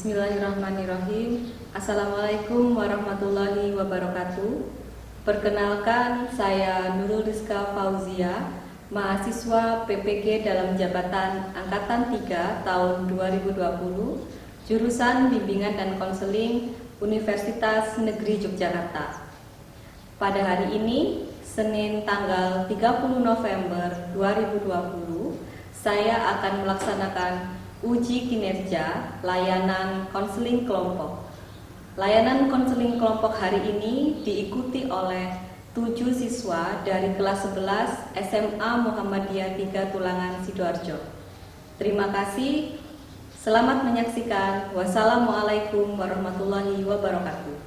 Bismillahirrahmanirrahim. Assalamualaikum warahmatullahi wabarakatuh. Perkenalkan, saya Nurul Rizka Fauzia, mahasiswa PPG dalam jabatan Angkatan 3 tahun 2020, jurusan Bimbingan dan Konseling Universitas Negeri Yogyakarta. Pada hari ini, Senin tanggal 30 November 2020, saya akan melaksanakan uji kinerja layanan konseling kelompok. Layanan konseling kelompok hari ini diikuti oleh 7 siswa dari kelas 11 SMA Muhammadiyah 3 Tulangan Sidoarjo. Terima kasih. Selamat menyaksikan. Wassalamualaikum warahmatullahi wabarakatuh.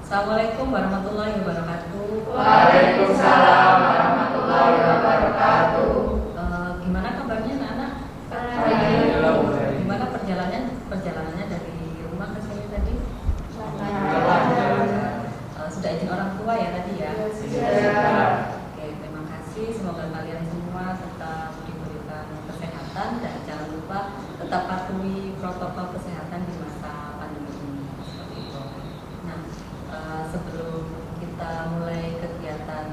Assalamualaikum warahmatullahi wabarakatuh. Waalaikumsalam warahmatullahi wabarakatuh. Gimana kabarnya anak-anak? Gimana perjalanannya dari rumah ke sini tadi? Sudah izin orang tua ya tadi ya? Oke, terima kasih. Semoga kalian semua tetap diberikan kesehatan dan jangan lupa tetap patuhi protokol kesehatan di masa pandemi ini. Seperti itu. Nah, sebelum kita mulai kegiatan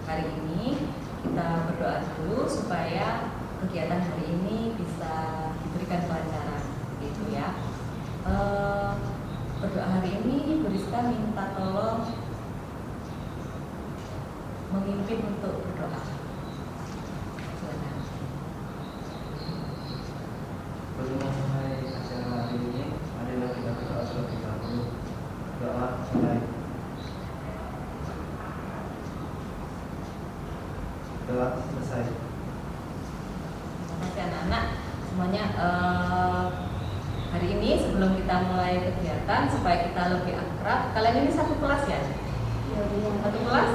hari ini, kita berdoa dulu supaya kegiatan hari ini bisa diberikan kelancaran, gitu ya. Berdoa hari ini Bu Rizka minta tolong memimpin untuk berdoa. Silakan. Sebelum mulai acara hari ini, marilah kita berdoa terlebih dahulu. Doa mulai. Doa selesai. Terima kasih anak-anak semuanya. Hari ini sebelum kita mulai kegiatan supaya kita lebih akrab, kalian ini satu kelas ya? Satu kelas?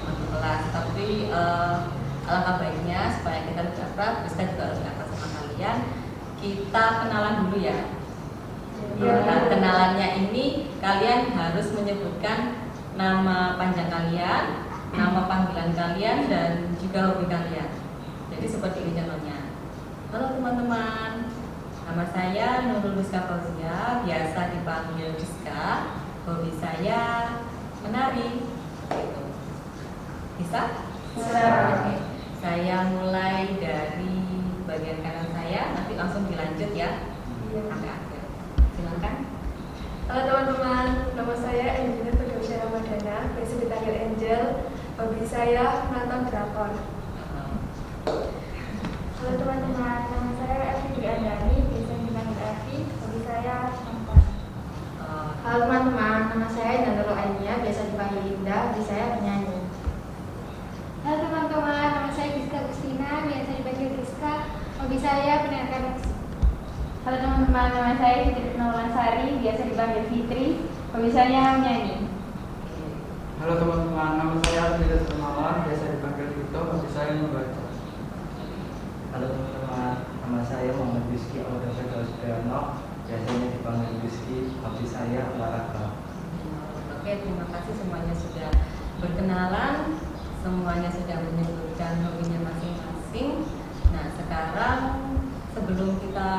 Satu kelas. Tapi alangkah baiknya supaya kita lebih akrab, Rizka juga lebih akrab sama kalian. Kita kenalan dulu ya. Nah, kenalannya ini kalian harus menyebutkan nama panjang kalian, nama panggilan kalian, dan juga hobi kalian. Jadi seperti ini contohnya. Halo teman-teman, nama saya Nurul Rizka Fauzia, biasa dipanggil Rizka. Hobi saya menari. Gitu. Bisa? Bisa. Oke. Saya mulai dari bagian kanan saya, nanti langsung dilanjut ya sampai akhir. Silakan. Halo teman-teman, nama saya Angel Firdausyah Ramadana, biasa dipanggil Angel. Hobi saya menonton drakor. Halo teman-teman, nama saya Evi Dwi Andani, biasa dipanggil Evi. Hobi saya nonton. Halo teman-teman, nama saya Nurul Ainia, biasa dipanggil Linda, hobi saya menyanyi. Halo teman-teman, nama saya Rizka Gustina, biasa dipanggil Rizka, hobi saya pendidikan musik. Halo teman-teman, nama saya Fitri Naulansari, biasa dipanggil Fitri, hobi saya menyanyi. Halo teman-teman, nama saya Alvira Semawan, biasa dipanggil Vito, hobi saya membaca. Halo teman-teman, nama saya Muhammad Rizky Audasa Gauspriano, biasanya dipanggil Rizky, hobi saya olahraga. Oke, terima kasih semuanya sudah berkenalan, semuanya sudah menyebutkan hobinya masing-masing. Nah, sekarang sebelum kita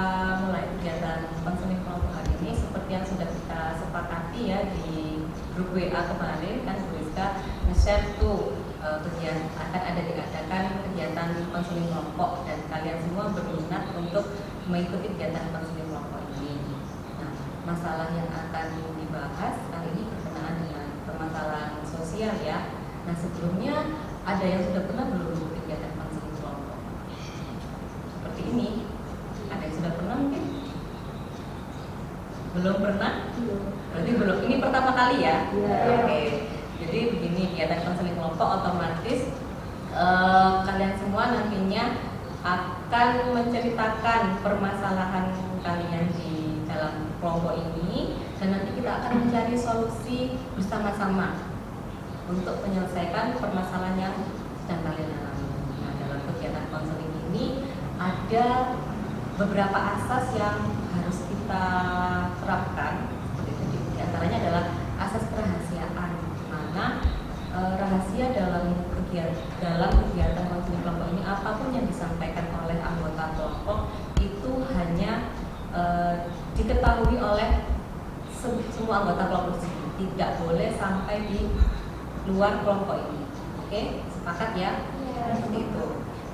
mulai kegiatan konseling kelompok hari ini, seperti yang sudah kita sepakati ya di grup WA kemarin, kan Bu Rizka nge-share tuh kegiatan akan diadakan kegiatan konseling kelompok dan kalian semua berminat untuk mengikuti kegiatan konseling kelompok ini. Nah, masalah yang akan dibahas kali ini berkenaan dengan permasalahan sosial ya. Nah, sebelumnya ada yang sudah pernah belum mengikuti kegiatan konseling kelompok? Seperti ini. Ada yang sudah pernah mungkin? Belum pernah? Berarti belum. Ini pertama kali ya? Oke. Jadi begini, kegiatan konseling kelompok otomatis kalian semua nantinya akan menceritakan permasalahan kalian di dalam kelompok ini dan nanti kita akan mencari solusi bersama-sama untuk menyelesaikan permasalahan yang sedang kalian alami. Nah, dalam kegiatan konseling ini ada beberapa asas yang harus kita terapkan. Di antaranya adalah asas kerahasiaan, mana rahasia dalam kegiatan konseling kelompok ini apapun yang disampaikan oleh anggota kelompok itu hanya diketahui oleh semua anggota kelompok tersebut, tidak boleh sampai di luar kelompok ini. Oke, sepakat ya? Seperti itu.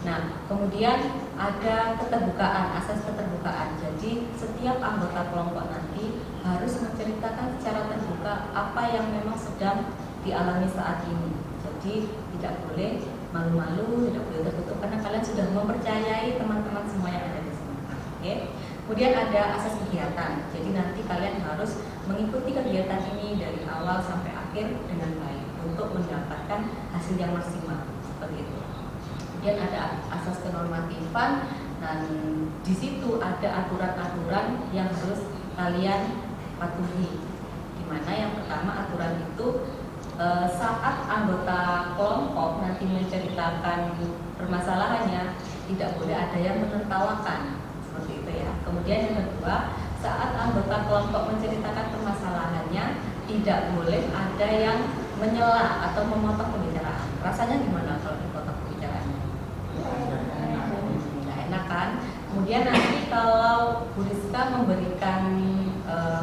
Nah, kemudian ada keterbukaan, asas keterbukaan. Jadi setiap anggota kelompok nanti harus menceritakan secara terbuka apa yang memang sedang dialami saat ini. Jadi tidak boleh malu-malu, tidak boleh tertutup karena kalian sudah mempercayai teman-teman semua yang ada di sini. Oke. Kemudian ada asas kegiatan. Jadi nanti kalian harus mengikuti kegiatan ini dari awal sampai akhir dengan baik untuk mendapatkan hasil yang maksimal. Seperti itu. Kemudian ada asas kenormatifan dan di situ ada aturan-aturan yang harus kalian patuhi. Dimana yang pertama aturan itu saat anggota kelompok nanti menceritakan permasalahannya tidak boleh ada yang menertawakan seperti itu ya. Kemudian yang kedua, saat anggota kelompok menceritakan permasalahannya tidak boleh ada yang menyela atau memotong pembicaraan. Rasanya gimana kalau dipotong pembicaraannya? Nggak enak kan? Kemudian nanti kalau Bu Rizka memberikan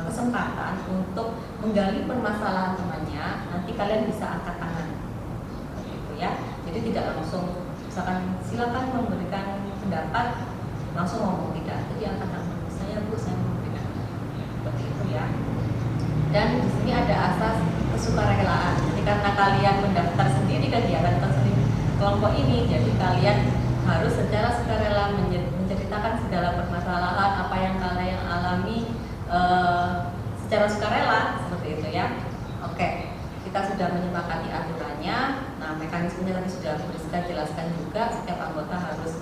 kesempatan untuk menggali permasalahan temannya, nanti kalian bisa angkat tangan, seperti itu ya. Jadi tidak langsung, misalkan silakan memberikan pendapat, langsung ngomong tidak. Jadi angkat tangan, saya memberikan, seperti itu ya. Dan di sini ada asas kesukarelaan. Jadi karena kalian mendaftar sendiri kegiatan kelompok ini, jadi kalian harus secara sukarela menceritakan segala permasalahan apa yang kalian alami secara sukarela, seperti itu ya. Oke, kita sudah menyepakati aturannya. Nah, mekanismenya tadi sudah Rizka jelaskan juga. Setiap anggota harus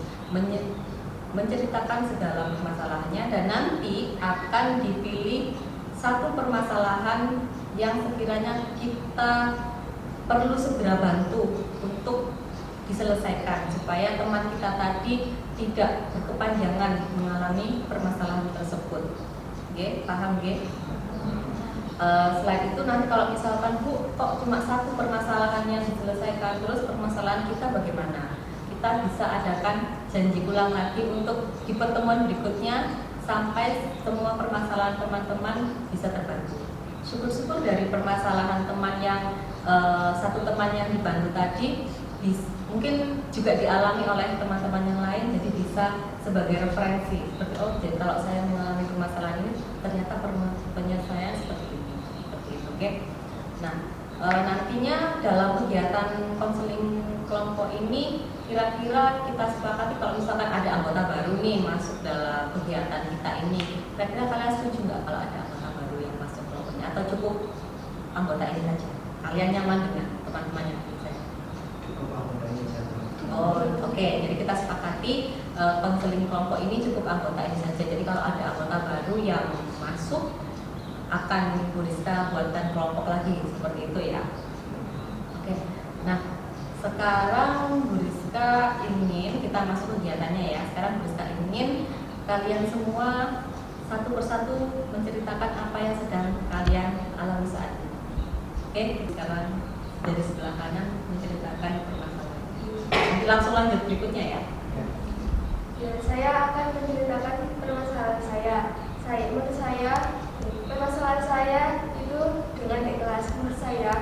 menceritakan segala permasalahannya dan nanti akan dipilih satu permasalahan yang sekiranya kita perlu segera bantu untuk diselesaikan supaya teman kita tadi tidak berkepanjangan mengalami permasalahan tersebut. Oke, paham G? Selain itu nanti kalau misalkan Bu, kok cuma satu permasalahannya diselesaikan, terus permasalahan kita bagaimana? Kita bisa adakan janji ulang lagi untuk di pertemuan berikutnya sampai semua permasalahan teman-teman bisa terbantu. Syukur-syukur dari permasalahan teman yang satu teman yang dibantu tadi mungkin juga dialami oleh teman-teman yang lain, jadi bisa sebagai referensi seperti oh jadi kalau saya mengalami permasalahan ini ternyata penyelesaian seperti ini, seperti itu. Oke. Nah, nantinya dalam kegiatan konseling kelompok ini kira-kira kita sepakati kalau misalkan ada anggota baru nih masuk dalam kegiatan kita ini, kira-kira kalian setuju nggak kalau ada anggota baru yang masuk kelompoknya atau cukup anggota ini saja? Kalian nyaman dengan teman-temannya? Oh, oke. Jadi kita sepakati konseling kelompok ini cukup anggota ini saja. Jadi kalau ada anggota baru yang masuk akan Bu Rizka buatkan kelompok lagi seperti itu ya. Oke. Nah, sekarang Bu Rizka ingin kita masuk kegiatannya ya. Sekarang Bu Rizka ingin kalian semua satu persatu menceritakan apa yang sedang kalian alami saat ini. Oke, sekarang dari sebelah kanan menceritakan permasalahan. Nanti langsung lanjut berikutnya ya. Ya, saya akan menceritakan permasalahan saya. Menurut saya, permasalahan saya itu dengan adik kelas. Menurut saya,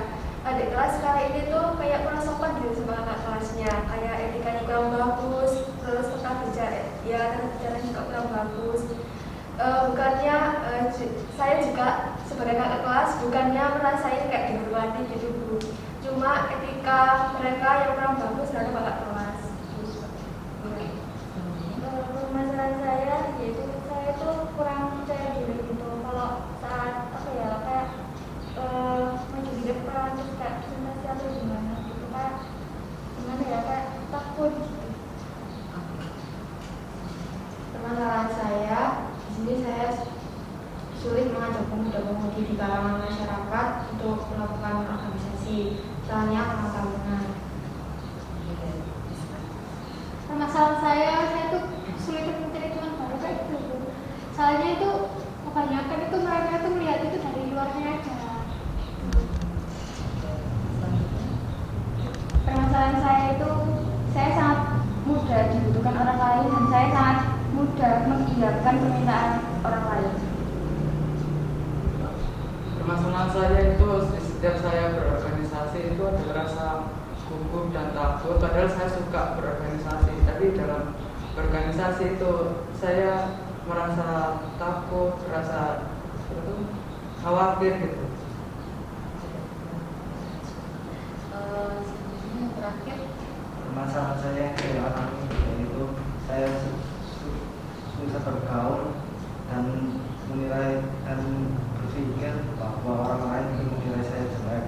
adik kelas kali ini tuh kayak kurang sopan gitu sama anak kelasnya. Kayak etikanya kurang bagus, terus tentang bicara juga kurang bagus. Bukannya saya juga sebagai kakak kelas bukannya merasain kayak dihormati gitu Bu. Cuma etika mereka yang kurang bagus dari kakak kelas. Permasalahan saya yaitu saya tuh kurang percaya diri gitu kalau saat kayak maju di depan terus kayak presentasi atau gimana gitu kayak takut gitu. Permasalahan saya di sini saya sulit mengajak pemuda-pemudi di kalangan masyarakat untuk melakukan organisasi, soalnya karena tanggungan. Permasalahan saya tuh sulit mencari teman baru kayak itu Bu. Teman-teman saya itu di setiap saya berorganisasi itu ada rasa gugup dan takut, padahal saya suka berorganisasi, tapi dalam berorganisasi itu saya merasa takut, merasa khawatir gitu. Selanjutnya terakhir, Permasalahan saya yang saya alami yaitu saya susah bergaul dan menilai dan berpikir bahwa orang lain itu menilai saya jelek.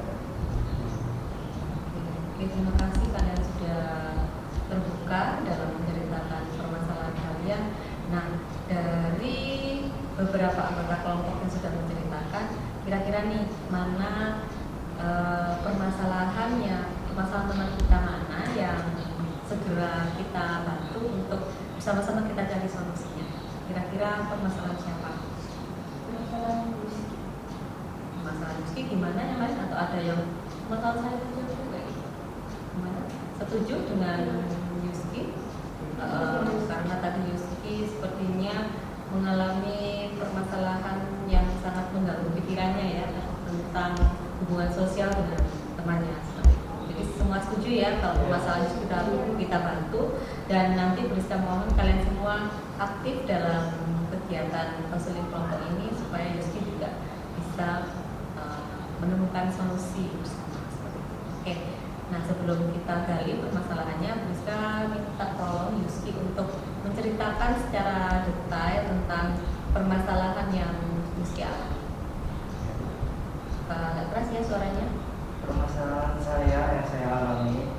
oke, terima kasih kalian sudah terbuka dalam menceritakan permasalahan kalian. Nah, dari beberapa anggota kelompok yang sudah menceritakan, kira-kira nih mana permasalahan teman kita mana yang segera kita bantu untuk bersama-sama kita cari solusinya. Kira-kira permasalahan siapa? Permasalahan Yuski gimana yang lain, atau ada yang permasalahan saya juga kayak gitu? Gimana? Setuju dengan Yuski? Karena tadi Yuski sepertinya mengalami permasalahan yang sangat mengganggu pikirannya ya tentang hubungan sosial dengan temannya. Jadi semua setuju ya kalau permasalahan itu kita bantu, dan nanti Briska mohon kalian semua aktif dalam kegiatan konseling kelompok ini supaya Yuski juga bisa menemukan solusi bersama. Oke. Nah, sebelum kita gali permasalahannya, Briska minta tolong Yuski untuk menceritakan secara detail tentang permasalahan yang Yuski alami. Agak keras ya suaranya. Permasalahan saya yang saya alami,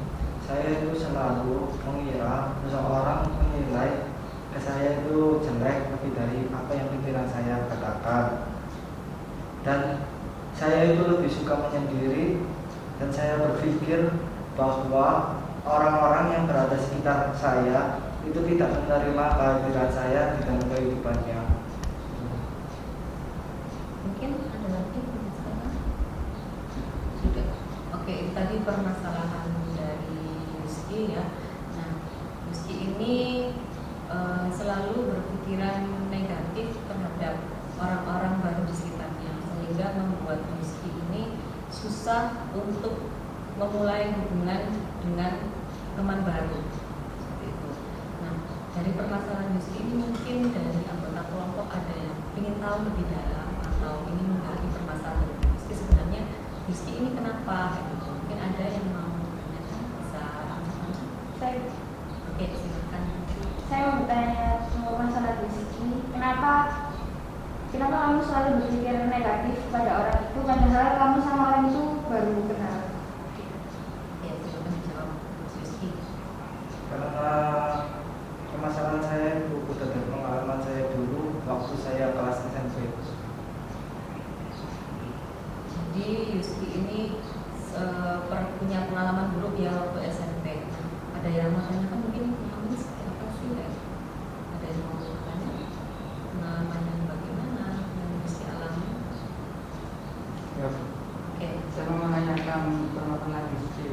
saya itu selalu mengira seseorang menilai ke saya itu jelek lebih dari apa yang pikiran saya katakan, dan saya itu lebih suka menyendiri, dan saya berpikir bahwa orang-orang yang berada sekitar saya itu tidak menerima kehadiran saya di dalam kehidupannya. Mungkin ada lagi sekarang? Sudah. Oke, itu tadi permasalahan dari Yuski ya. Nah, Yuski ini selalu berpikiran negatif terhadap orang-orang baru di sekitarnya, sehingga membuat Yuski ini susah untuk memulai hubungan dengan teman baru. Seperti itu. Nah, dari permasalahan Yuski ini mungkin dari anggota kelompok ada yang ingin tahu lebih dalam atau ingin menggali permasalahan Yuski sebenarnya Yuski ini kenapa? Gitu. Mungkin ada yang mau menanyakan, bisa langsung. Saya Oke, silakan. saya mau bertanya soal masalah Yuski. Kenapa kamu selalu berpikir negatif pada orang itu, padahal kamu sama orang itu baru kenal? Ya, silakan dijawab, Yuski. Karena permasalahan saya itu udah dari pengalaman saya dulu waktu saya kelas SMP. Jadi Yuski ini punya pengalaman buruk ya waktu SMP. Ada yang mau tanyakan mungkin pengalaman seperti apa sih? Ya? Ada yang mau tanya pengalaman yang bagaimana yang Yuski alami? Ya, Oke. saya mau menanyakan permasalahan Yuski.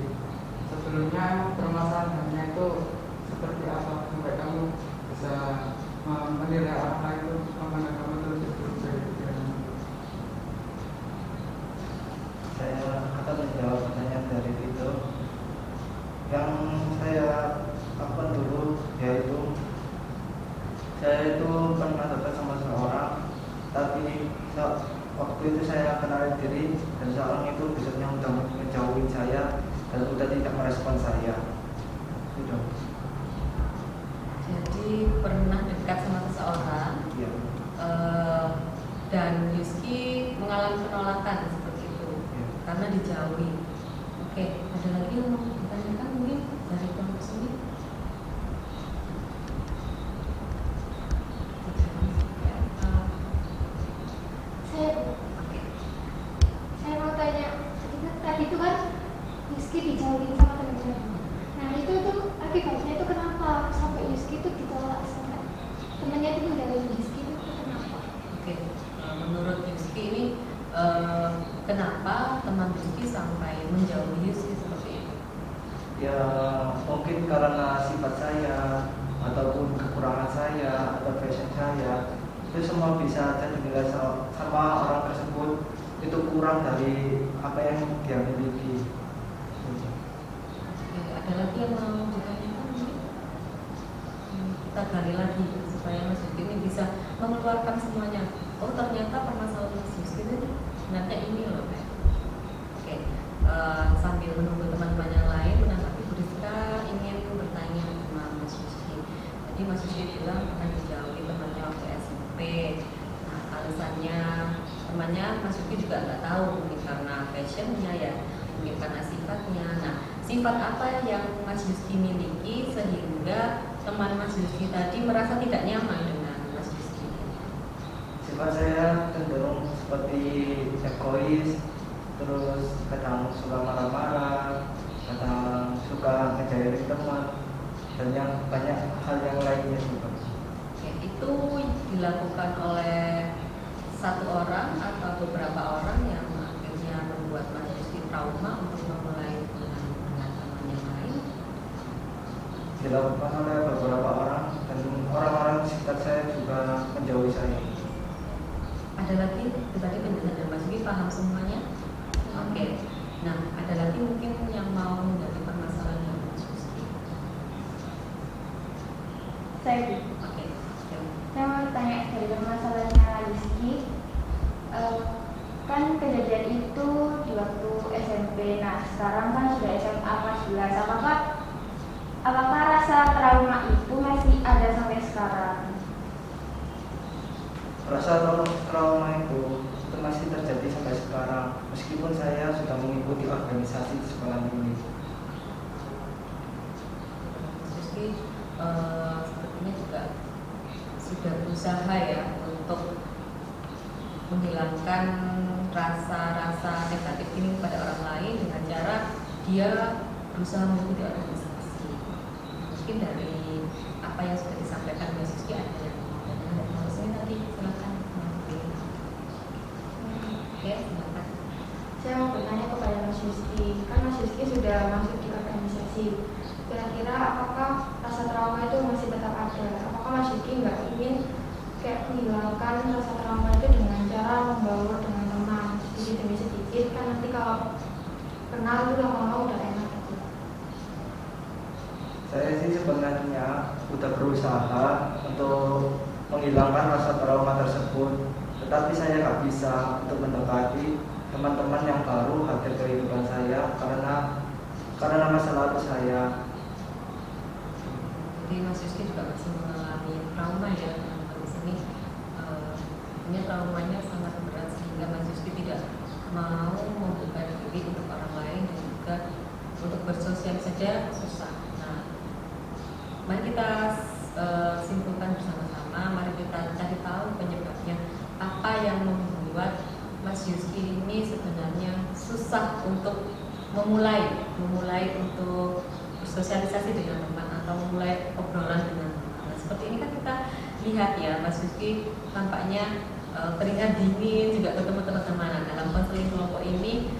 Sebelumnya permasalahannya itu seperti apa sampai kamu bisa menilai orang lain itu memandang kamu itu lebih buruk dari pikiran? Saya akan menjawab pertanyaan dari itu. Yang saya lakukan dulu yaitu saya itu pernah dekat sama seorang, tapi waktu itu saya kenal diri dan seorang itu besoknya udah menjauhin saya dan udah tidak merespon saya. Sudah. Jadi pernah dekat sama seseorang Iya. dan Yuski mengalami penolakan seperti itu Iya. karena dijauhi. Oke, ada lagi yang mau ditanyakan mungkin dari kelompok sini? Saya mau tanya, tadi itu kan Yuski dijauhin sama temennya. Nah itu tuh akibatnya itu kenapa sampai Yuski itu ditolak sampai temennya itu meninggalin Yuski itu kenapa? Oke, menurut Yuski ini kenapa teman Yuski sampai menjauhi Yuski seperti itu? Ya mungkin karena sifat saya ataupun kekurangan saya atau passion saya itu semua bisa dinilai sama orang tersebut itu kurang dari apa yang dia miliki. Oke, ada lagi yang mau ditanyakan mungkin? Kita gali lagi supaya Mas Yuski ini bisa mengeluarkan semuanya. Oh ternyata permasalahan Mas Yuski ini sebenarnya ini loh. Oke, sambil menunggu teman-teman yang lain menanggapi, Bu Rizka ingin bertanya sama Mas Yuski. Jadi Mas Yuski bilang pernah dijauhi temannya waktu SMP. Nah alasannya temannya Mas Yuski juga nggak tahu, mungkin karena fashionnya ya, mungkin karena sifatnya. Nah sifat apa yang Mas Yuski miliki sehingga teman Mas Yuski tadi merasa tidak nyaman dengan Mas Yuski? Sifat saya cenderung seperti egois, terus kadang suka marah-marah, kadang suka ngejailin teman, dan yang banyak hal yang lainnya juga. Oke, itu dilakukan oleh satu orang atau beberapa orang yang akhirnya membuat Mas Yuski trauma untuk memulai hubungan dengan teman yang lain? Dilakukan oleh beberapa orang, dan orang-orang di sekitar saya juga menjauhi saya. Ada lagi tadi penjelasan Mas Yuski paham semuanya? Oke. Nah, ada lagi mungkin yang mau menjadi permasalahan yang Mas Yuski? Saya Oke. Saya mau tanya dari permasalahannya Rizky. Kan kejadian itu di waktu SMP. Nah sekarang kan sudah SMA kelas 11. Apakah rasa trauma itu masih ada sampai sekarang? Rasa trauma itu masih terjadi sampai sekarang, meskipun saya sudah mengikuti organisasi di sekolah ini. Mas Yuski sepertinya juga sudah berusaha ya untuk menghilangkan rasa-rasa negatif ini pada orang lain dengan cara dia berusaha mengikuti organisasi. Mungkin dari apa yang sudah disampaikan Mas Yuski ada yang mau Mas Yuski tadi silakan. Oke, silakan. Saya mau bertanya kepada Mas Yuski, kan Mas Yuski sudah masuk di organisasi. Kira-kira apakah rasa trauma itu masih tetap ada? Apakah Mas Yuski nggak ingin kayak menghilangkan rasa trauma itu dengan cara membaur dengan teman sedikit demi sedikit, kan nanti kalau kenal itu lama-lama udah enak gitu. Saya sih sebenarnya sudah berusaha untuk menghilangkan rasa trauma tersebut, tetapi saya nggak bisa untuk mendekati teman-teman yang baru hadir ke kehidupan saya karena masa lalu saya. Jadi Mas Yuski juga masih mengalami trauma ya teman-teman di sini. Ini traumanya sangat berat sehingga Mas Yuski tidak mau membuka diri untuk orang lain dan juga untuk bersosial saja susah. Nah, mari kita simpulkan bersama-sama. Mari kita cari tahu penyebabnya apa yang membuat Mas Yuski ini sebenarnya susah untuk memulai untuk bersosialisasi dengan teman atau memulai obrolan dengan teman. Nah, seperti ini kan kita lihat ya Mas Yuski tampaknya terlihat dingin juga ketemu teman-teman. Nah, dalam konseling kelompok ini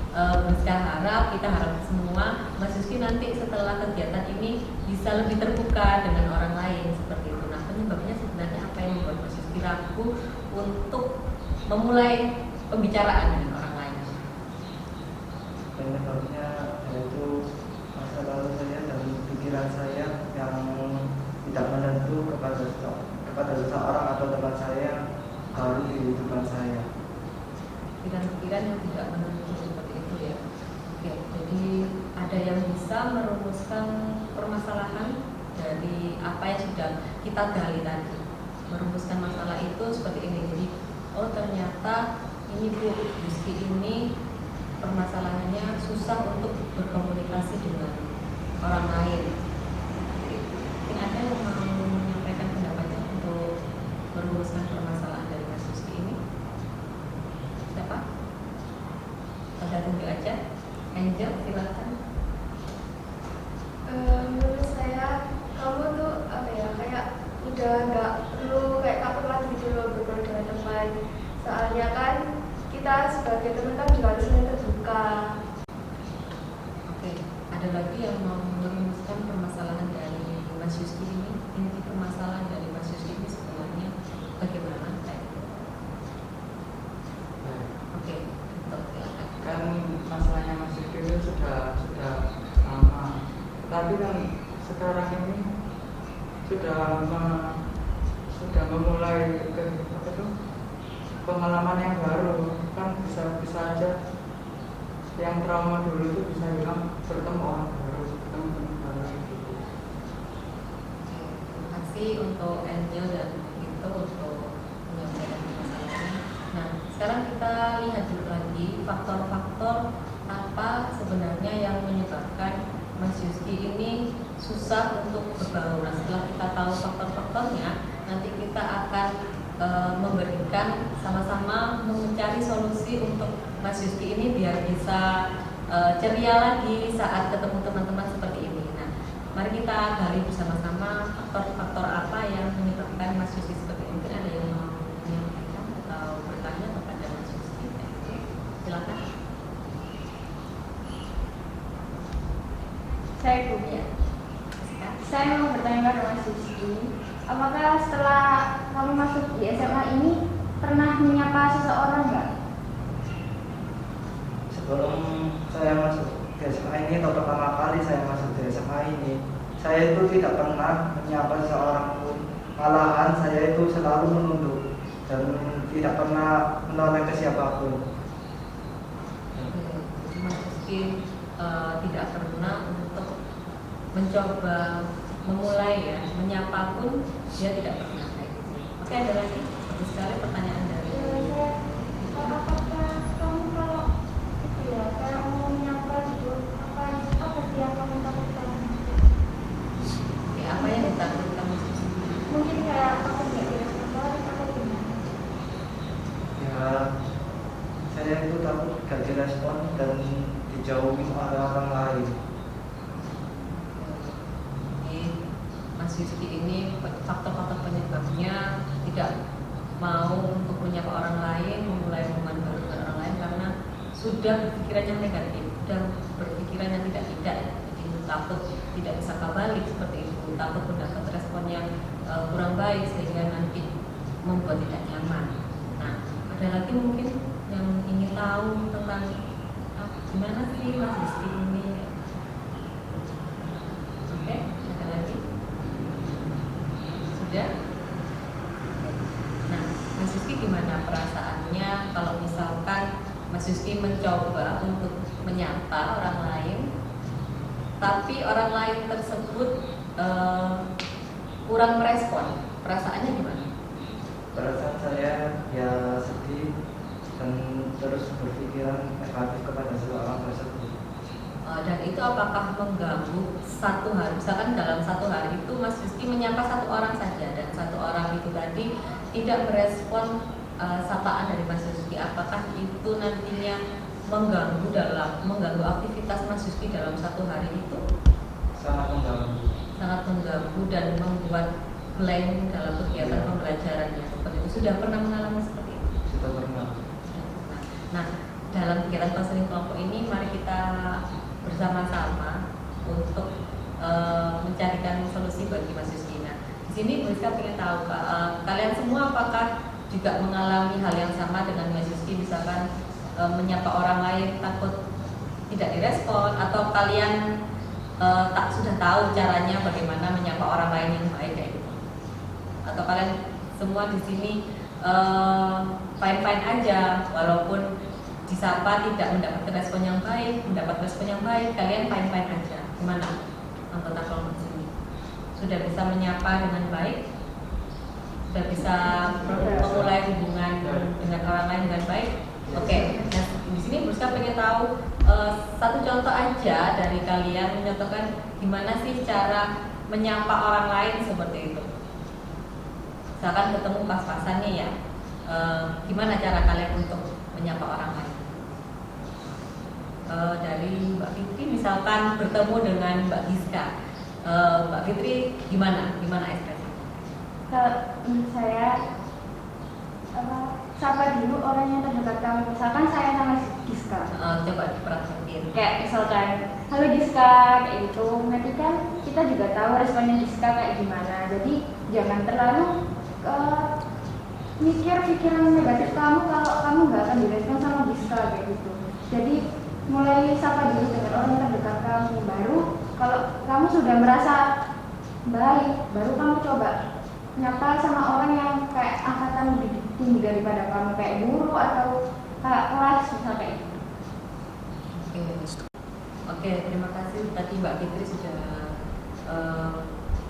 kita harap semua Mas Yuski nanti setelah kegiatan ini bisa lebih terbuka dengan orang lain seperti itu. Nah, penyebabnya sebenarnya apa yang membuat Mas Yuski ragu untuk memulai pembicaraan dengan orang lain? Penyebabnya yaitu masa lalu saya dan pikiran saya yang tidak menentu kepada seseorang atau teman saya baru di kehidupan saya. Pikiran-pikiran yang tidak menentu seperti itu ya. Oke, jadi ada yang bisa merumuskan permasalahan dari apa yang sudah kita gali tadi. Merumuskan masalah itu seperti ini. Jadi, oh ternyata ini Bu Rizky ini permasalahannya susah untuk berkomunikasi dengan orang lain. Mungkin ada yang mau menyampaikan pendapatnya untuk merumuskan permasalahan dari Mas Rizky ini? Siapa? Ada tunjuk aja. Angel, silakan. Menurut saya kamu tuh apa ya, kayak udah nggak perlu kayak takut lagi gitu loh bergaul dengan teman. Soalnya kan kita sebagai teman kan juga harus saling terbuka. Oke, ada lagi yang mau merumuskan permasalahan dari Mas Yuski ini? Inti permasalahan dari Mas Yuski ini sebenarnya bagaimana? Oke, gitu. tapi kan sekarang ini sudah memulai pengalaman yang baru, kan bisa aja yang trauma dulu itu bisa hilang bertemu orang baru, bertemu teman baru gitu. Terima kasih untuk Angel dan itu untuk menyampaikan masalahnya. Nah, sekarang kita lihat dulu lagi faktor-faktor apa sebenarnya yang menyebabkan Mas Yuski ini susah untuk berbaur. Nah, setelah kita tahu faktor-faktornya, nanti kita akan memberikan sama-sama mencari solusi untuk Mas Yuski ini biar bisa ceria lagi saat ketemu teman-teman seperti ini. Nah, mari kita gali bersama-sama faktor-faktor apa yang menyebabkan Mas Yuski seperti ini. Mungkin ada yang mau menyampaikan atau bertanya kepada Mas Yuski. Silakan. Saya Bu. Ya. Saya mau bertanya kepada Mas Yuski, apakah setelah kamu masuk di SMA ini pernah menyapa seseorang nggak? Sebelum saya masuk di SMA ini atau pertama kali saya masuk di SMA ini, saya itu tidak pernah menyapa seseorang pun. Malahan saya itu selalu menunduk dan tidak pernah menoleh ke siapapun. Jadi Mas Yuski tidak pernah untuk mencoba memulai ya, menyapa pun dia tidak pernah kayak gitu. Oke, ada lagi? Bagus sekali pertanyaan dari Apakah kamu kalau itu ya kayak mau menyapa gitu apa sih yang kamu takutkan? ya, apa yang ditakutkan Mas Yuski? Mungkin kayak kamu nggak direspon balik atau gimana? Ya, saya itu takut gak direspon dan dijauhi oleh orang lain. Mas Yuski ini faktor-faktor penyebabnya tidak mau untuk menyapa orang lain, memulai hubungan baru dengan orang lain karena sudah berpikiran yang negatif dan berpikiran yang tidak, jadi takut tidak bisa balik seperti itu, takut mendapat respon yang kurang baik sehingga nanti membuat tidak nyaman. Nah, ada lagi mungkin yang ingin tahu tentang gimana sih Mas Yuski ini? Oke, ada lagi? Sudah? Nah, Mas Yuski gimana perasaannya kalau misalkan Mas Yuski mencoba untuk menyapa orang lain, tapi orang lain tersebut kurang merespon? Perasaannya gimana? Perasaan saya ya sedih dan terus berpikiran negatif kepada seseorang tersebut. Dan itu apakah mengganggu satu hari? Misalkan dalam satu hari itu Mas Yuski menyapa satu orang saja dan satu orang itu tadi tidak merespon sapaan dari Mas Yuski. Apakah itu nantinya mengganggu aktivitas Mas Yuski dalam satu hari itu? Sangat mengganggu. Sangat mengganggu dan membuat blank dalam kegiatan pembelajarannya. Seperti itu. Sudah pernah mengalami seperti itu? Sudah pernah. Nah, dalam kegiatan konseling kelompok ini mari kita bersama-sama untuk mencarikan solusi bagi Mas Yuski. Nah, di sini Bu Rizka ingin tahu kalian semua apakah juga mengalami hal yang sama dengan Mas Yuski, misalkan menyapa orang lain takut tidak direspon, atau kalian sudah tahu caranya bagaimana menyapa orang lain yang baik kayak gitu, atau kalian semua di sini fine-fine aja walaupun disapa tidak mendapat respon yang baik, kalian fine-fine aja. Gimana anggota kelompok sini? Sudah bisa menyapa dengan baik? Sudah bisa memulai hubungan dengan orang lain dengan baik? Oke. Nah, di sini Bruska pengen tahu satu contoh aja dari kalian mencontohkan gimana sih cara menyapa orang lain seperti itu. Misalkan ketemu pas-pasan nih ya, gimana cara kalian untuk menyapa orang lain? Dari Mbak Fitri misalkan bertemu dengan Mbak Giska, Mbak Fitri gimana ekspresi? Kalau menurut saya sapa dulu orang yang terdekat kamu. Misalkan saya sama Giska. Coba dipraktekin. Kayak misalkan, halo Giska, kayak gitu. Nanti kan kita juga tahu responnya Giska kayak gimana. Jadi jangan terlalu mikir pikiran negatif kamu kalau kamu nggak akan direspon sama Giska kayak gitu. Jadi mulai sapa dulu dengan orang yang terdekat kamu, baru Kalau kamu sudah merasa baik, baru kamu coba nyapa sama orang yang kayak angkatan lebih tinggi daripada kamu, kayak guru atau kakak kelas misalnya kayak gitu. Oke, terima kasih tadi Mbak Fitri sudah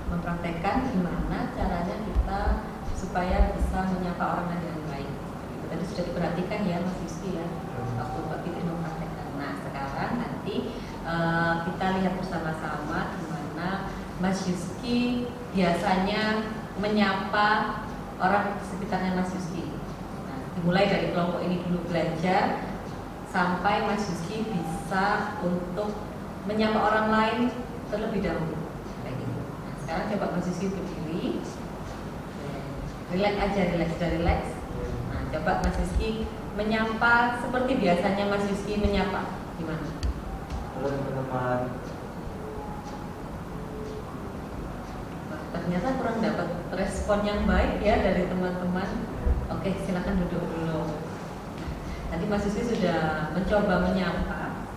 mempraktekkan gimana caranya kita supaya bisa menyapa orang lain dengan baik. Itu tadi sudah diperhatikan ya Mas Yuski ya, waktu Mbak Fitri mempraktekkan. Nah sekarang nanti kita lihat bersama-sama gimana Mas Yuski biasanya menyapa orang di sekitarnya Mas Yuski. Nah, dimulai dari kelompok ini dulu belajar sampai Mas Yuski bisa untuk menyapa orang lain terlebih dahulu. Kayak gitu. Nah, sekarang coba Mas Yuski berdiri, relax aja, relax. Nah, coba Mas Yuski menyapa seperti biasanya Mas Yuski menyapa. Gimana? Halo teman-teman. Ternyata kurang dapat respon yang baik ya dari teman-teman. Oke, silakan duduk dulu. Tadi Mas Yuski sudah mencoba menyapa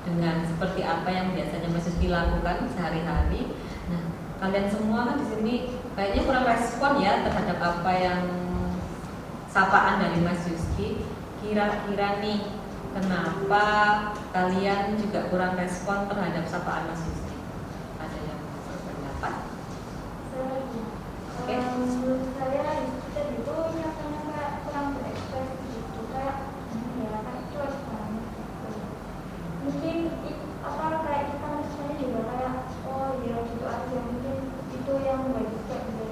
dengan seperti apa yang biasanya Mas Yuski lakukan sehari-hari. Nah, kalian semua kan di sini kayaknya kurang respon ya terhadap apa yang sapaan dari Mas Yuski. Kira-kira nih, kenapa kalian juga kurang respon terhadap sapaan Mas Yuski? Ada yang berpendapat? Oke. Menurut saya kita itu nyatanya kurang berekspresi gitu, kayak ya kayak cuek banget. Mungkin kayak kita misalnya juga kayak oh ya gitu aja, mungkin itu yang baik kayak gitu.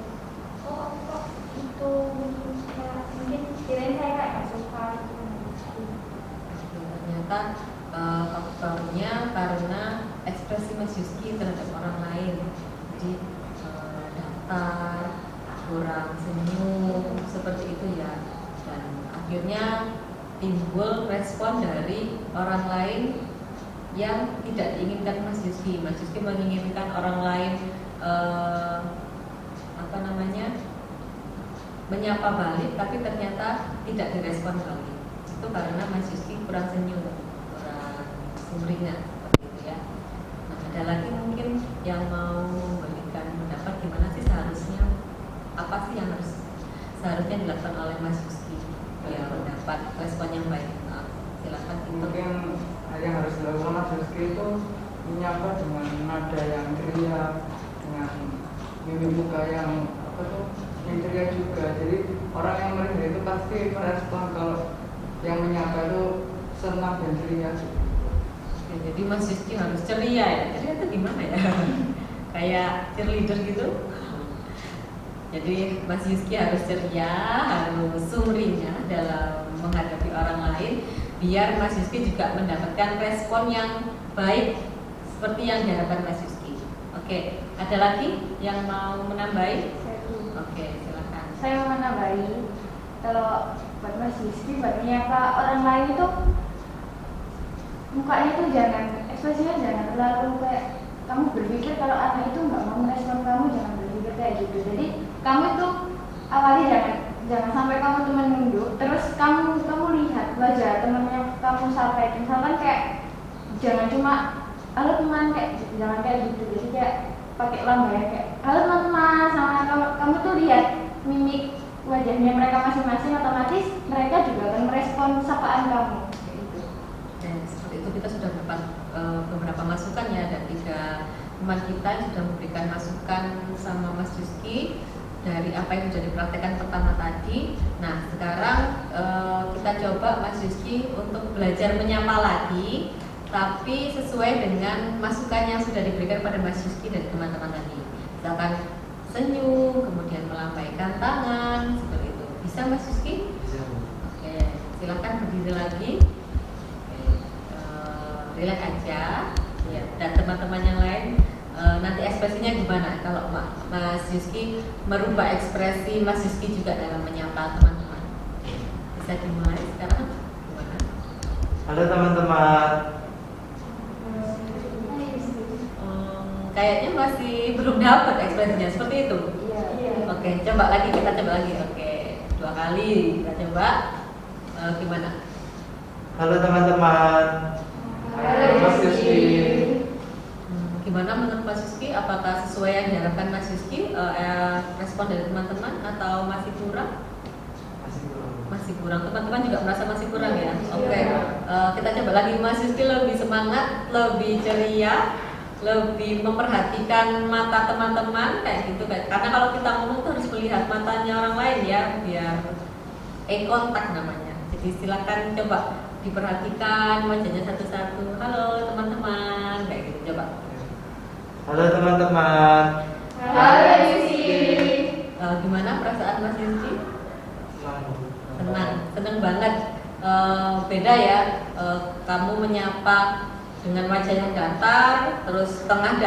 Oh kok itu mungkin kirain saya kayak gak suka gitu. Ternyata faktornya karena ekspresi Mas Yuski terhadap orang lain. Jadi datar, kurang senyum, seperti itu ya. Dan akhirnya timbul respon dari orang lain yang tidak diinginkan Mas Yuski. Mas Yuski menginginkan orang lain menyapa balik, tapi ternyata tidak direspon balik. Itu karena Mas Yuski kurang senyum, kurang sumringah, seperti itu ya. Nah, ada lagi mungkin yang mau memberikan pendapat gimana sih seharusnya, apa sih yang seharusnya dilakukan oleh Mas Yuski biar mendapat respon yang baik. Nah, silakan. Mungkin yang harus dilakukan Mas Yuski itu menyapa dengan nada yang ceria, dengan mimik muka yang yang ceria juga. Jadi orang yang melihat itu pasti merespon kalau yang menyapa itu senang dan ceria. Ya, jadi Mas Yuski harus ceria ya. Ceria itu gimana ya? Kayak cheerleader gitu. Jadi Mas Yuski harus ceria, harus sumringah dalam menghadapi orang lain, biar Mas Yuski juga mendapatkan respon yang baik seperti yang diharapkan Mas Yuski. Oke, ada lagi yang mau menambahi? Oke, silakan. Saya mau menambahi, kalau buat Mas Yuski, buat menyapa orang lain itu mukanya itu jangan, ekspresinya jangan terlalu kayak kamu berpikir kalau anak itu nggak mau merespon kamu, jangan berpikir kayak gitu. Jadi kamu itu awalnya jangan sampai kamu tuh menunduk, terus kamu lihat wajah temennya kamu sampaikan, misalkan kayak jangan cuma halo teman kayak gitu, jangan kayak gitu. Jadi kayak pakai lambaian kayak halo teman-teman, sama kamu tuh lihat mimik wajahnya mereka masing-masing, otomatis mereka juga akan merespon sapaan kamu. Gitu. Dan seperti itu kita sudah dapat beberapa masukan ya, dan 3 teman kita yang sudah memberikan masukan sama Mas Yuski dari apa yang sudah dipraktekkan pertama tadi. Nah sekarang kita coba Mas Yuski untuk belajar menyapa lagi, tapi sesuai dengan masukan yang sudah diberikan pada Mas Yuski dari teman-teman tadi. Misalkan senyum, kemudian melambaikan tangan, seperti itu. Bisa Mas Yuski? Bisa. Oke, silakan berdiri lagi. Relax aja. Ya, dan teman-teman yang lain nanti ekspresinya gimana? Kalau Mas Yuski merubah ekspresi Mas Yuski juga dalam menyapa teman-teman. Bisa dimulai sekarang? Gimana? Halo teman-teman. Kayaknya masih belum dapat ekspresinya seperti itu. Iya. Oke, coba lagi, kita coba lagi. Oke, 2 kali kita coba. Gimana? Halo teman-teman. Halo Mas Yuski. Gimana menurut respon dari teman-teman atau masih kurang? Masih kurang. Teman-teman juga merasa masih kurang ya? Oke. Kita coba lagi. Mas Yuski lebih semangat, lebih ceria, lebih memperhatikan mata teman-teman kayak gitu. Karena kalau kita ngomong tuh harus melihat matanya orang lain ya, biar eye contact namanya. Jadi silakan coba diperhatikan wajahnya satu-satu. Halo teman-teman, kayak gitu coba. Halo teman-teman. Halo Yusi. Gimana perasaan Mas Yuski? Senang banget. Beda ya, kamu menyapa dengan wajah yang datar, terus setengah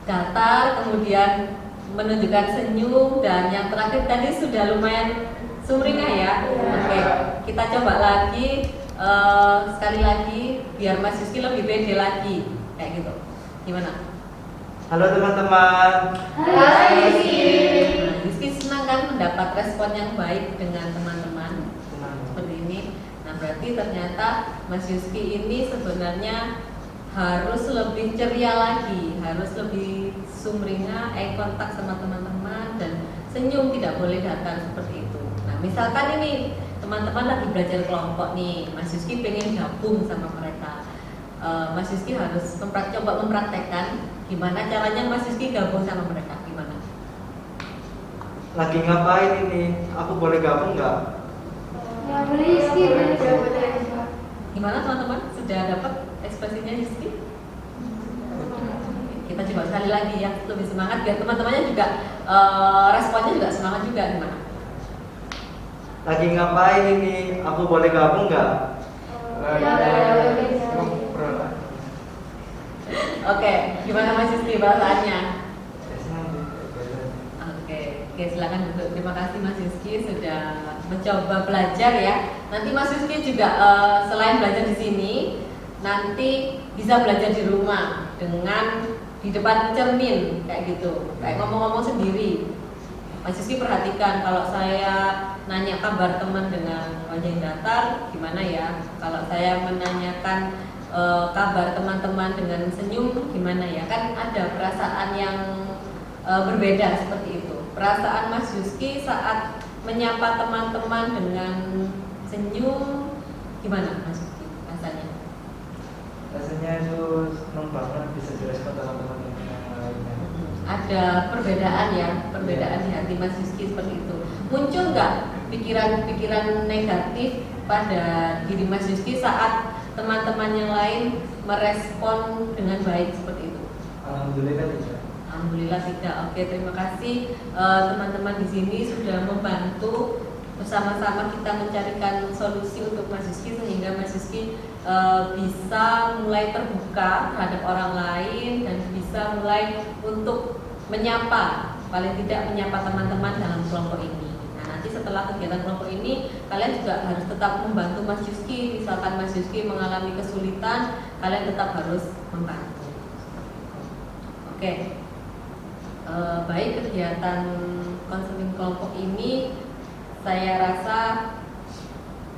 datar, kemudian menunjukkan senyum, dan yang terakhir tadi sudah lumayan sumringah ya. Oke, kita coba lagi sekali lagi biar Mas Yuski lebih pede lagi, kayak gitu. Gimana? Halo teman-teman. Halo Yusi. Yuski senang kan mendapat respon yang baik dengan teman-teman seperti ini. Nah berarti ternyata Mas Yuski ini sebenarnya harus lebih ceria lagi, harus lebih sumringah, eye contact sama teman-teman, dan senyum, tidak boleh datar seperti itu. Nah misalkan ini teman-teman lagi belajar kelompok nih, Mas Yuski pengen gabung sama mereka. Mas Yuski harus coba mempraktekkan gimana caranya Mas Yuski gabung sama mereka. Gimana? Lagi ngapain ini? Aku boleh gabung nggak? Ya boleh Yusi, boleh. Gimana teman-teman? Sudah dapat ekspresinya Yuski? Kita coba sekali lagi ya, lebih semangat biar teman-temannya juga responnya juga semangat juga. Gimana? Lagi ngapain ini? Aku boleh gabung nggak? Oke, gimana Mas Yuski bahasannya? Oke, silakan duduk. Terima kasih Mas Yuski sudah mencoba belajar ya. Nanti Mas Yuski juga selain belajar di sini, nanti bisa belajar di rumah dengan di depan cermin kayak gitu, kayak ngomong-ngomong sendiri. Mas Yuski perhatikan kalau saya nanya kabar teman dengan wajah yang datar, gimana ya? Kalau saya menanyakan kabar teman-teman dengan senyum, gimana ya? Kan ada perasaan yang berbeda seperti itu. Perasaan Mas Yuski saat menyapa teman-teman dengan senyum, gimana Mas Yuski rasanya? Rasanya itu senang banget bisa direspon teman-teman yang lainnya. Ada perbedaan ya, perbedaan di hati Mas Yuski seperti itu. Muncul nggak pikiran-pikiran negatif pada diri Mas Yuski saat teman-teman yang lain merespon dengan baik seperti itu? Alhamdulillah tidak. Alhamdulillah tidak. Oke, terima kasih teman-teman di sini sudah membantu bersama-sama kita mencarikan solusi untuk Mas Yuski sehingga Mas Yuski bisa mulai terbuka terhadap orang lain dan bisa mulai untuk menyapa, paling tidak menyapa teman-teman dalam kelompok ini. Nah, nanti setelah kegiatan kelompok ini kalian juga harus tetap membantu Mas Yuski. Misalkan Mas Yuski mengalami kesulitan, kalian tetap harus membantu. Oke. Baik, kegiatan konseling kelompok ini saya rasa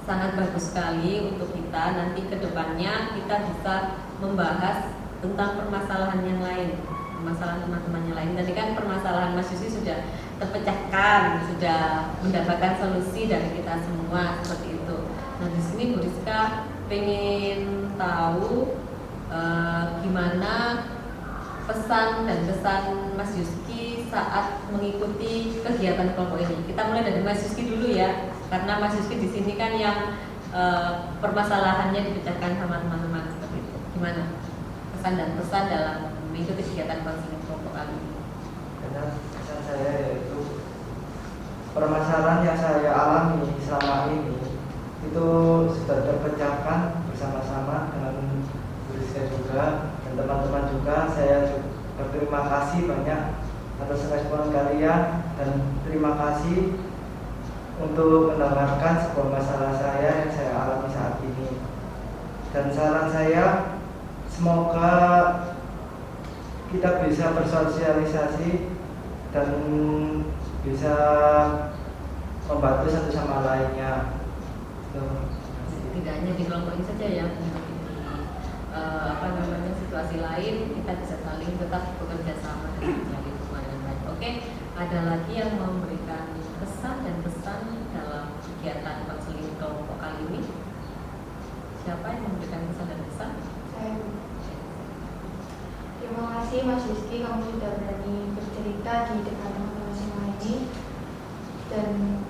sangat bagus sekali untuk kita. Nanti ke depannya kita bisa membahas tentang permasalahan yang lain, permasalahan teman-teman yang lain. Tadi kan permasalahan Mas Yusi sudah terpecahkan, sudah mendapatkan solusi dari kita semua seperti itu. Nah di sini Bu Rizka pengen tahu gimana pesan dan kesan Mas Yuski saat mengikuti kegiatan kelompok ini. Kita mulai dari Mas Yuski dulu ya, karena Mas Yuski di sini kan yang permasalahannya dipecahkan sama teman-teman seperti itu. Gimana pesan dan pesan dalam mengikuti kegiatan konseling kelompok kali ini? Karena pesan saya yaitu permasalahan yang saya alami selama ini itu sudah terpecahkan bersama-sama dengan Bu Rizka juga dan teman-teman juga. Saya berterima kasih banyak atas respon kalian dan terima kasih untuk mendengarkan sebuah masalah saya yang saya alami saat ini. Dan saran saya, semoga kita bisa bersosialisasi dan bisa membantu satu sama lainnya. Tidak hanya di kelompok ini saja ya, situasi lain kita bisa saling tetap bekerja sama dan mencari kemana. Oke, ada lagi yang memberikan kesan dan pesan dalam kegiatan konseling kelompok kali ini? Siapa yang memberikan kesan dan pesan? Saya. Terima kasih Mas Rizky, kamu sudah berani bercerita di depan teman-teman semua ini. Dan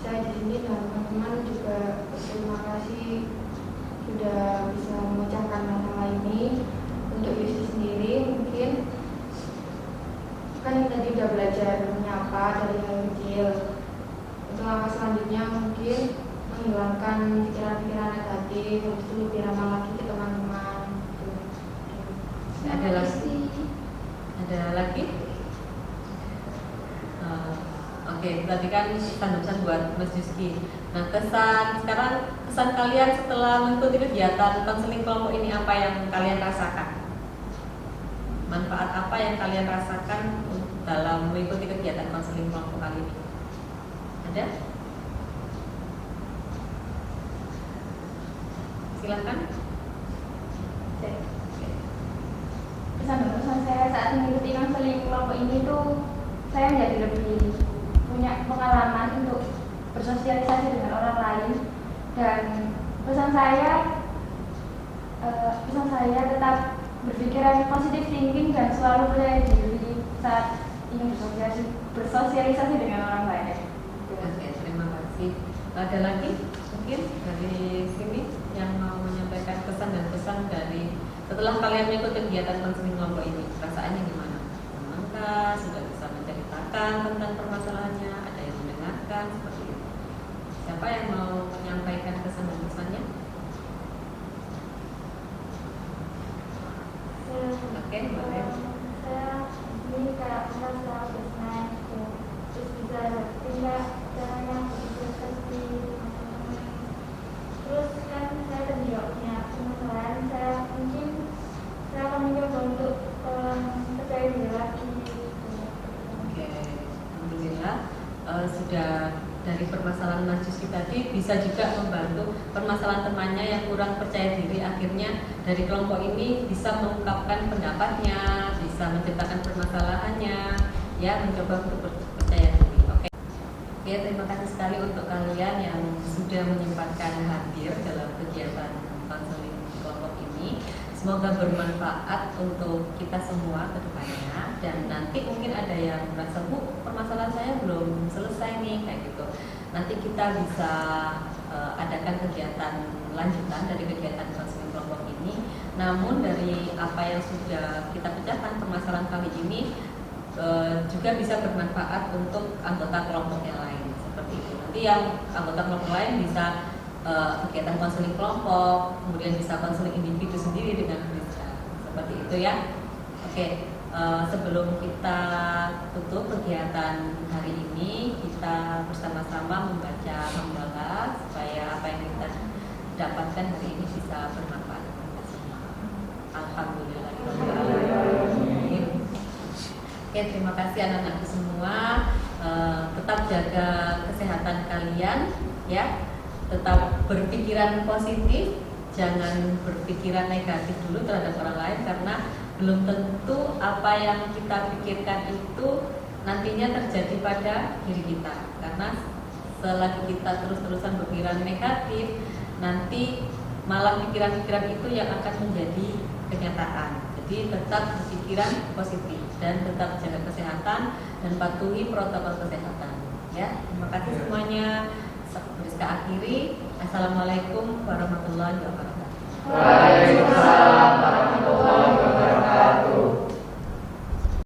saya di sini dan teman-teman juga berterima kasih sudah bisa memecahkan masalah ini. Untuk Yusti sendiri mungkin kan tadi udah belajar menyapa dari hal kecil. Untuk langkah selanjutnya mungkin menghilangkan pikiran-pikiran negatif, habis itu lebih ramah lagi ke teman-teman. Ada lagi? Ada lagi? Oke, berarti kan pesan buat Mas Yuski. Nah, sekarang kesan kalian setelah mengikuti kegiatan konseling kelompok ini, apa yang kalian rasakan? Manfaat apa yang kalian rasakan dalam mengikuti kegiatan konseling kelompok kali ini? Ada? Silakan. Kesan saya saat mengikuti konseling kelompok ini tuh saya menjadi lebih punya pengalaman untuk bersosialisasi dengan orang lain, dan pesan saya tetap berpikiran positif thinking dan selalu percaya diri saat ingin bersosialisasi dengan orang lain. Oke, terima kasih. Ada lagi mungkin dari sini yang mau menyampaikan pesan dan pesan dari setelah kalian mengikuti kegiatan konseling kelompok ini, perasaannya gimana? Senangkah? Sudah bisa menceritakan tentang permasalahannya? Ada yang mendengarkan seperti itu? Siapa yang mau menyampaikan pesan dan pesannya? Oke, boleh. Saya ini kayak merasa bersenang terus bisa tinggal caranya bersosialisasi teman-teman. Terus kan saya tadi juga punya permasalahan, saya akan mencoba untuk percaya diri lagi. Oke, alhamdulillah sudah dari permasalahan Mas Yuski tadi bisa juga membantu permasalahan temannya yang kurang percaya diri, akhirnya dari kelompok ini bisa mengungkapkan pendapatnya, bisa menceritakan permasalahannya, ya, mencoba untuk percaya diri. Oke, terima kasih sekali untuk kalian yang sudah menyempatkan hadir dalam kegiatan konseling kelompok ini. Semoga bermanfaat untuk kita semua ke depannya, dan nanti mungkin ada yang merasa, Bu, permasalahan saya belum selesai nih, kayak gitu. Nanti kita bisa adakan kegiatan lanjutan dari kegiatan konseling kelompok ini. Namun dari apa yang sudah kita pecahkan permasalahan kali ini juga bisa bermanfaat untuk anggota kelompok yang lain, seperti itu. Nanti yang anggota kelompok lain bisa kegiatan konseling kelompok, kemudian bisa konseling individu sendiri dengan bisa seperti itu ya. Oke, sebelum kita tutup kegiatan hari ini, kita bersama-sama membaca hamdalah supaya apa yang kita dapatkan hari ini bisa bermanfaat untuk kita semua. Alhamdulillahirobbilalamin. Oke, terima kasih anak-anakku semua. Tetap jaga kesehatan kalian ya. Tetap berpikiran positif, jangan berpikiran negatif dulu terhadap orang lain, karena belum tentu apa yang kita pikirkan itu nantinya terjadi pada diri kita. Karena selagi kita terus-terusan berpikiran negatif, nanti malah pikiran-pikiran itu yang akan menjadi kenyataan. Jadi tetap berpikiran positif dan tetap jaga kesehatan dan patuhi protokol kesehatan. Ya, terima kasih semuanya. Kita akhiri. Assalamualaikum warahmatullahi wabarakatuh. Waalaikumsalam.